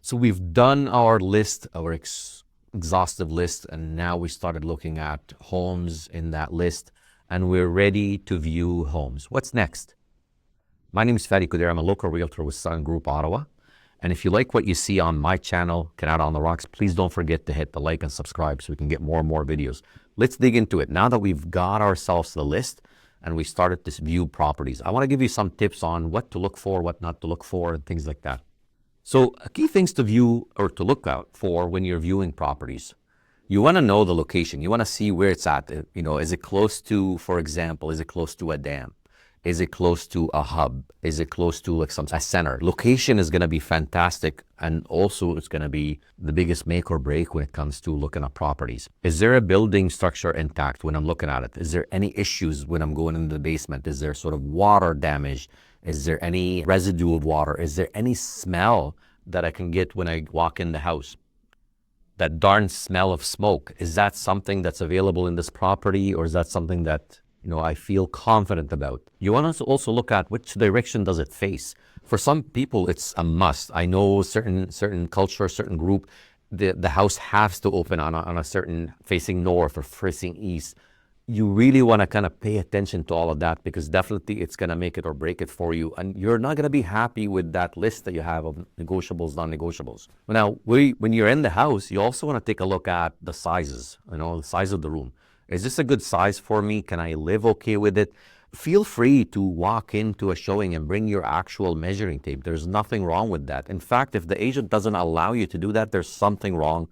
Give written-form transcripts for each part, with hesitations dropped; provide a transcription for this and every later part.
So we've done our list, our exhaustive list, and now we started looking at homes in that list, and we're ready to view homes. What's next? My name is Fadi Kudir. I'm a local realtor with Sun Group Ottawa. And if you like what you see on my channel, Canada on the Rocks, please don't forget to hit the like and subscribe so we can get more and more videos. Let's dig into it. Now that we've got ourselves the list and we started to view properties, I want to give you some tips on what to look for, what not to look for, and things like that. So key things to view or to look out for when you're viewing properties. You want to know the location. You want to see where it's at. Is it close to, for example, is it close to a dam? Is it close to a hub? Is it close to a center? Location is going to be fantastic, and also it's going to be the biggest make or break when it comes to looking at properties. Is there a building structure intact when I'm looking at it? Is there any issues when I'm going into the basement? Is there sort of water damage? Is there any residue of water? Is there any smell that I can get when I walk in the house? That darn smell of smoke, is that something that's available in this property, or is that something that I feel confident about? You want to also look at which direction does it face. For some people, it's a must. I know certain culture, certain group, the house has to open on a certain facing north or facing east. You really want to kind of pay attention to all of that, because definitely it's going to make it or break it for you. And you're not going to be happy with that list that you have of negotiables, non-negotiables. Now, when you're in the house, you also want to take a look at the sizes, the size of the room. Is this a good size for me? Can I live okay with it? Feel free to walk into a showing and bring your actual measuring tape. There's nothing wrong with that. In fact, if the agent doesn't allow you to do that, there's something wrong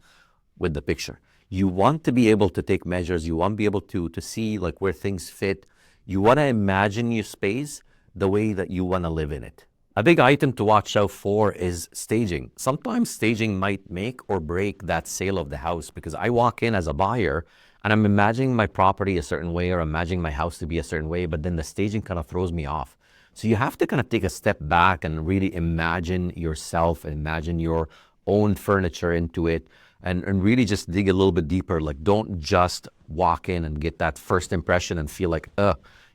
with the picture. You want to be able to take measures. You want to be able to see like where things fit. You want to imagine your space the way that you want to live in it. A big item to watch out for is staging. Sometimes staging might make or break that sale of the house, because I walk in as a buyer and I'm imagining my property a certain way, or imagining my house to be a certain way, but then the staging kind of throws me off. So you have to kind of take a step back and really imagine yourself, imagine your own furniture into it, and really just dig a little bit deeper. Like, don't just walk in and get that first impression and feel like,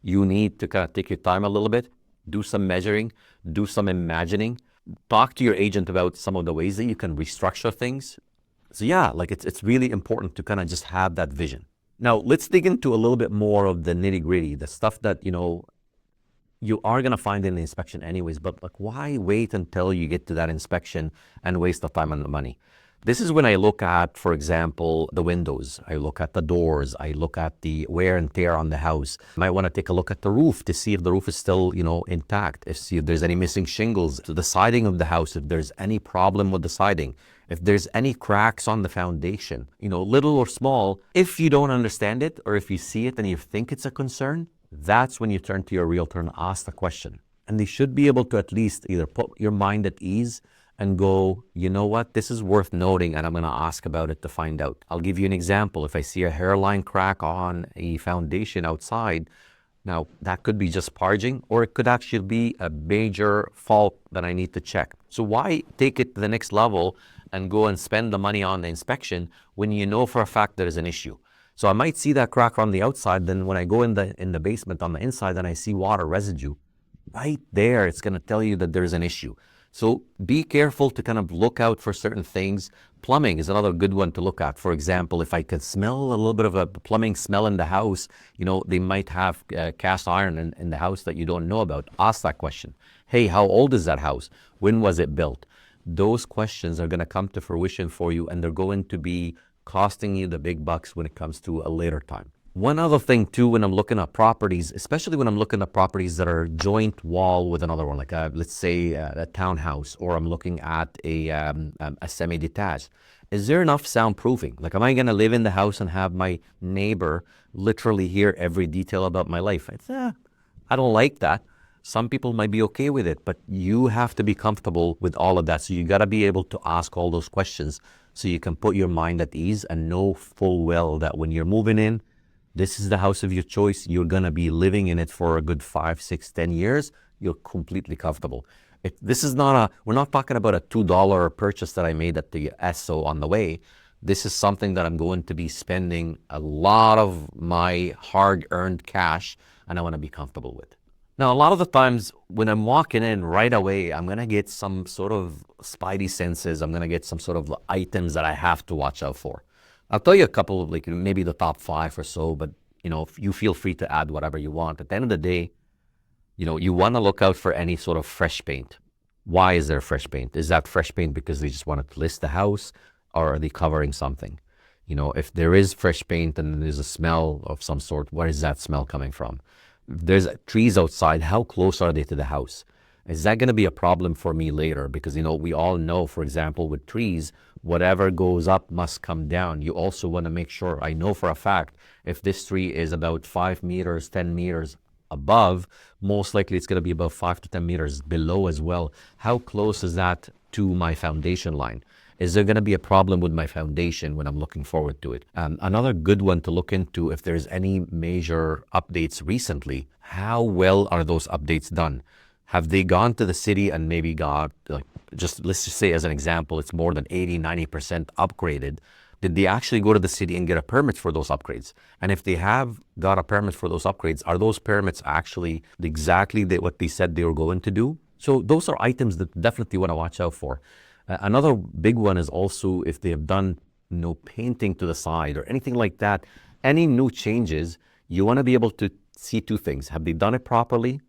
you need to kind of take your time a little bit, do some measuring, do some imagining, talk to your agent about some of the ways that you can restructure things. So yeah, like it's really important to kind of just have that vision. Now, let's dig into a little bit more of the nitty gritty, the stuff that, you are going to find in the inspection anyways, but like, why wait until you get to that inspection and waste the time and the money? This is when I look at, for example, the windows. I look at the doors. I look at the wear and tear on the house. I might want to take a look at the roof to see if the roof is still, intact. See if there's any missing shingles to the siding of the house, if there's any problem with the siding, if there's any cracks on the foundation, little or small. If you don't understand it, or if you see it and you think it's a concern, that's when you turn to your realtor and ask the question. And they should be able to at least either put your mind at ease and go, you know what, this is worth noting, and I'm going to ask about it to find out. I'll give you an example. If I see a hairline crack on a foundation outside, now that could be just parging, or it could actually be a major fault that I need to check. So why take it to the next level and go and spend the money on the inspection when you know for a fact there is an issue? So I might see that crack on the outside, then when I go in the basement on the inside and I see water residue, right there, it's going to tell you that there's an issue. So be careful to kind of look out for certain things. Plumbing is another good one to look at. For example, if I can smell a little bit of a plumbing smell in the house, they might have cast iron in the house that you don't know about. Ask that question. Hey, how old is that house? When was it built? Those questions are going to come to fruition for you, and they're going to be costing you the big bucks when it comes to a later time. One other thing too, when I'm looking at properties, especially when I'm looking at properties that are joint wall with another one, like let's say a townhouse, or I'm looking at a semi-detached, is there enough soundproofing? Like, am I going to live in the house and have my neighbor literally hear every detail about my life? I don't like that. Some people might be okay with it, but you have to be comfortable with all of that. So you got to be able to ask all those questions so you can put your mind at ease and know full well that when you're moving in, this is the house of your choice. You're going to be living in it for a good 5, 6, 10 years. You're completely comfortable. We're not talking about a $2 purchase that I made at the Esso on the way. This is something that I'm going to be spending a lot of my hard-earned cash, and I want to be comfortable with. Now, a lot of the times when I'm walking in right away, I'm going to get some sort of spidey senses. I'm going to get some sort of items that I have to watch out for. I'll tell you a couple of like maybe the top five or so, but you feel free to add whatever you want. At the end of the day, you want to look out for any sort of fresh paint. Why is there fresh paint? Is that fresh paint because they just want to list the house, or are they covering something? If there is fresh paint and there's a smell of some sort, where is that smell coming from? If there's trees outside, how close are they to the house? Is that going to be a problem for me later? Because, we all know, for example, with trees, whatever goes up must come down. You also want to make sure, I know for a fact, if this tree is about 5 meters, 10 meters above, most likely it's going to be about 5 to 10 meters below as well. How close is that to my foundation line? Is there going to be a problem with my foundation when I'm looking forward to it? Another good one to look into, if there's any major updates recently, how well are those updates done? Have they gone to the city and maybe got, let's just say as an example, it's more than 80, 90% upgraded. Did they actually go to the city and get a permit for those upgrades? And if they have got a permit for those upgrades, are those permits actually exactly what they said they were going to do? So those are items that definitely want to watch out for. Another big one is also if they have done no painting to the side or anything like that, any new changes, you want to be able to see two things. Have they done it properly?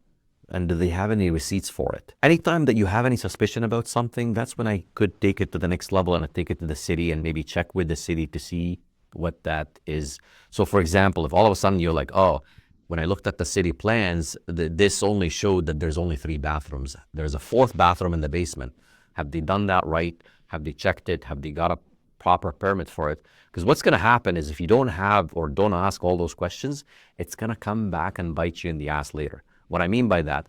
And do they have any receipts for it? Anytime that you have any suspicion about something, that's when I could take it to the next level and I take it to the city and maybe check with the city to see what that is. So for example, if all of a sudden you're like, oh, when I looked at the city plans, this only showed that there's only 3 bathrooms. There's a 4th bathroom in the basement. Have they done that right? Have they checked it? Have they got a proper permit for it? Because what's going to happen is if you don't have or don't ask all those questions, it's going to come back and bite you in the ass later. What I mean by that,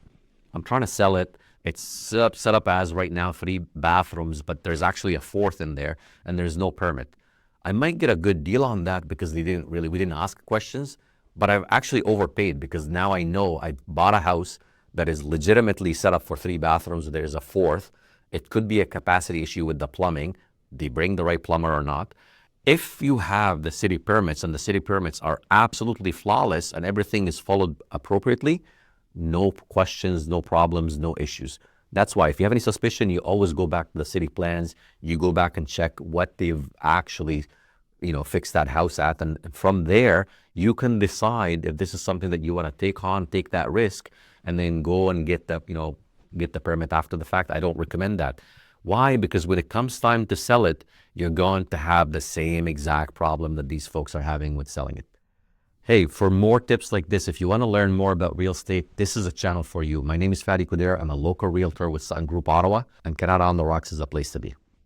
I'm trying to sell it. It's set up as right now 3 bathrooms, but there's actually a 4th in there and there's no permit. I might get a good deal on that because we didn't ask questions, but I've actually overpaid because now I know I bought a house that is legitimately set up for 3 bathrooms. There's a 4th. It could be a capacity issue with the plumbing. They bring the right plumber or not. If you have the city permits and the city permits are absolutely flawless and everything is followed appropriately, no questions, no problems, no issues. That's why if you have any suspicion, you always go back to the city plans. You go back and check what they've actually, fixed that house at. And from there, you can decide if this is something that you want to take on, take that risk, and then go and get the permit after the fact. I don't recommend that. Why? Because when it comes time to sell it, you're going to have the same exact problem that these folks are having with selling it. Hey, for more tips like this, if you want to learn more about real estate, this is a channel for you. My name is Fadi Kuder. I'm a local realtor with Sutton Group Ottawa, and Canada on the Rocks is a place to be.